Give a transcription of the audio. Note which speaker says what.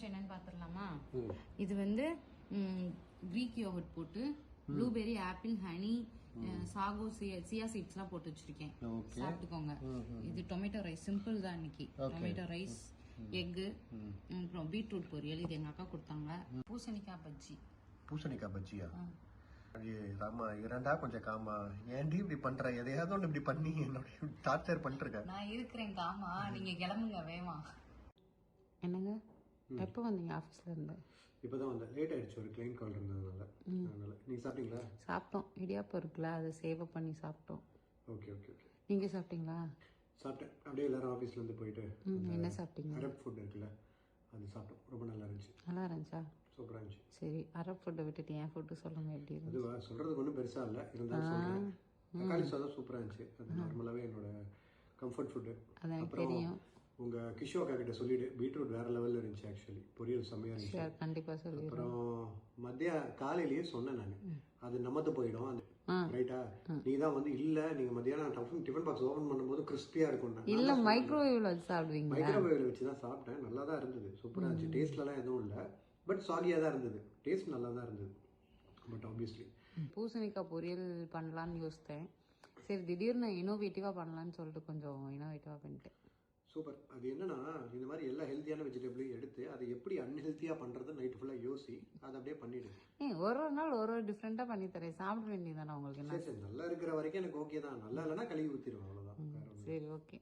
Speaker 1: என்னன்னு பாத்துடலாமா? இது வந்து கிரீக் யோகர்ட் போட்டு blueberry, apple, honey, sago, chia seeds எல்லாம் போட்டு வச்சிருக்கேன். சாப்பிட்டுக்கோங்க. இது டொமேட்டோ ரைஸ், சிம்பிள் தான் இன்னைக்கு. டொமேட்டோ ரைஸ், எக்கு, அப்புறம் பீட்ரூட் பொரியல். இது எங்க அக்கா கொடுத்தாங்க. பூசணிக்காய் பஜ்ஜி.
Speaker 2: பூசணிக்காய் பஜ்ஜியா? ராமா இரண்டா கொஞ்சம் காமா, ஏன்டி இப்படி பண்ற? எதையாவது ஒண்ணு இப்படி பண்ணி என்னோட டார்ச்சர் பண்ணிருக்க.
Speaker 1: நான் இருக்கிறேன் காமா, நீங்க கிளம்புங்க வேமா. என்னங்க எப்போ வந்தீங்க ஆஃபீஸ்ல இருந்து?
Speaker 2: இப்பதான் வந்தேன். லேட் ஆயிடுச்சு, ஒரு கிளைண்ட் கால் இருந்ததுனால. அதனால நீங்க சாப்பிட்டீங்களா?
Speaker 1: சாப்பிட்டோம். இடியாப்பம் இருக்குல்ல, அதை சேவ் பண்ணி சாப்பிட்டோம்.
Speaker 2: Okay okay okay.
Speaker 1: நீங்க சாப்பிட்டீங்களா?
Speaker 2: சாப்பிட்டேன். அப்படியே எல்லாரும் ஆஃபீஸ்ல இருந்து போயிட்டு
Speaker 1: என்ன சாப்பிட்டீங்க?
Speaker 2: அரப் ஃபுட் இருக்குல்ல, அது சாப்பிட்டோம். ரொம்ப நல்லா இருந்துச்சு.
Speaker 1: நல்லா இருந்துச்சா?
Speaker 2: சூப்பரா இருந்துச்சு.
Speaker 1: சரி, அரப் ஃபுட்டை விட்டுட்டு என் ஃபுட்டு சொல்லுங்க எப்படி இருந்துச்சு?
Speaker 2: அதுவா சொல்றதுக்கு ஒன்றும் பெருசா இல்லை, இருந்தாலும் சொல்றேன். தக்காளி சாதம் சூப்பரா இருந்துச்சு. அது நார்மலாவே என்னோட கம்ஃபர்ட் ஃபுட்டு. அப்புறம் உங்க கிஷோக்கா கிட்ட சொல்லிடு, பீட்ரூட் வேற லெவல்ல இருந்துச்சு. ஆக்சுவலி பொரியல் செம்மையா இருந்துச்சு.
Speaker 1: கண்டிப்பா சொல்லி.
Speaker 2: அப்புறம் காலையிலேயே சொன்னேன் நான், அது நமத்து போயிடும் ரைட்டா. நீ தான் வந்து இல்ல, நீங்க மத்தியானம் டிஃபன் பாக்ஸ் ஓபன் பண்ணும்போது கிறிஸ்பியா இருக்கும்.
Speaker 1: இல்ல மைக்ரோவேவ்ல வச்சு சாப்பிடுவீங்க?
Speaker 2: மைக்ரோவேவ்ல வச்சு தான் சாப்பிட்டேன். நல்லா தான் இருந்தது, சூப்பரா இருந்துச்சு. டேஸ்ட்ல எல்லாம் எதுவும் இல்ல, பட் சாகியா தான் இருந்தது. டேஸ்ட் நல்லா தான் இருந்தது. பட் ஆப்வியஸ்லி
Speaker 1: பூசணிக்காய் பொரியல் பண்ணலாம்னு யோசித்தேன். சரி, திடீர்னு இனோவேட்டிவா பண்ணலாம்னு சொல்லிட்டு கொஞ்சம் இனோவேட்டிவா பண்ணிட்டேன்.
Speaker 2: சூப்பர். அது என்னன்னா, இந்த மாதிரி எல்லா ஹெல்த்தியான வெஜிடபிளையும் எடுத்து அதை எப்படி அன்ஹெல்த்தியா பண்றது நைட் ஃபுல்லா யோசி, அதை அப்படியே பண்ணிடு.
Speaker 1: ஒரு நாள் ஒரு டிஃப்ரெண்டா பண்ணி தரேன், சாப்பிட வேண்டியதானே உங்களுக்கு?
Speaker 2: சரி, நல்லா இருக்கிற வரைக்கும் எனக்கு ஓகே தான். நல்லா இல்லைன்னா கழுவி ஊத்திடுவேன், அவ்வளவுதான்.
Speaker 1: சரி, ஓகே.